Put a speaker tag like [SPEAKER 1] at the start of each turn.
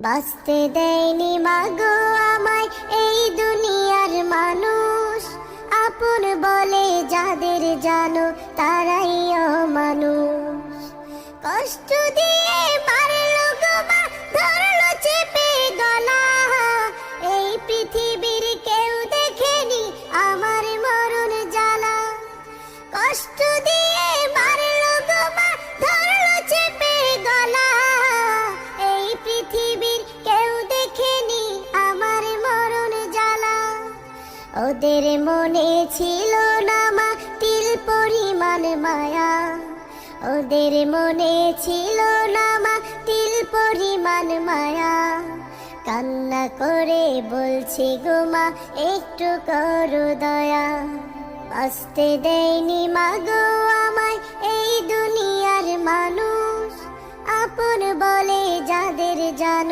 [SPEAKER 1] বাঁচতে দেয়নি মাগো আমায় এই দুনিয়ার মানুষ, আপন বলে যাদের জানো তারাই অমানুষ। কষ্ট দিয়ে মারলো গো মা, ধরলো চেপে গলা, এই পৃথিবীর কেউ দেখেনি আমার মরণ জ্বালা। কষ্ট দিয়ে মারলো গো মা, ধরলো চেপে গলা, এই পৃথিবীর কেউ দেখেনি আমার মরণ জ্বালা। ওদের মনে ছিল না মা তিল পরিমাণ মায়া, ওদের মনে ছিল না মা তিল পরিমাণ মায়া। কান্না করে বলছি গো মা একটু করো দয়া, বাঁচতে দেয়নি মাগো আমায় এই দুনিয়ার মানুষ, আপন বলে যাদের জানো